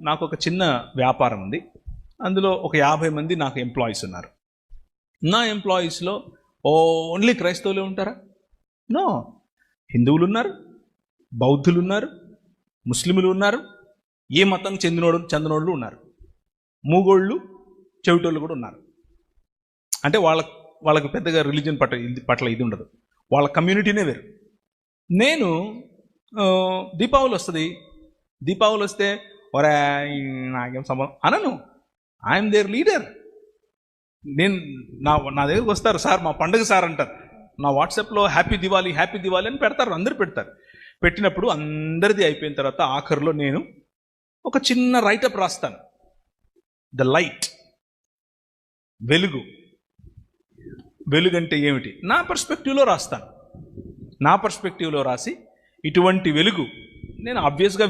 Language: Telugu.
నాకు ఒక చిన్న వ్యాపారం ఉంది. అందులో ఒక 50 మంది నాకు ఎంప్లాయీస్ ఉన్నారు. నా ఎంప్లాయీస్లో ఓన్లీ క్రైస్తవులే ఉంటారా? నో, హిందువులు ఉన్నారు, బౌద్ధులు ఉన్నారు, ముస్లింలు ఉన్నారు, ఏ మతం చెందినోళ్ళు ఉన్నారు, మూగోళ్ళు, చెవిటోళ్ళు కూడా ఉన్నారు. అంటే వాళ్ళకి పెద్దగా రిలీజన్ పట్ల ఇది ఉండదు, వాళ్ళ కమ్యూనిటీనే వేరు. నేను దీపావళి వస్తే నాకేం సంబంధం అనను. I'm their leader. నా దగ్గరకు వస్తారు, సార్ మా పండుగ సార్ అంటారు. నా వాట్సాప్లో హ్యాపీ దివాళీ అని పెడతారు, అందరూ పెడతారు. పెట్టినప్పుడు అందరిది అయిపోయిన తర్వాత ఆఖరిలో నేను ఒక చిన్న రైటప్ రాస్తాను. ద లైట్, వెలుగు అంటే ఏమిటి నా పర్స్పెక్టివ్లో రాస్తాను. నా పర్స్పెక్టివ్లో రాసి, ఇటువంటి వెలుగు నేను ఆబ్వియస్గా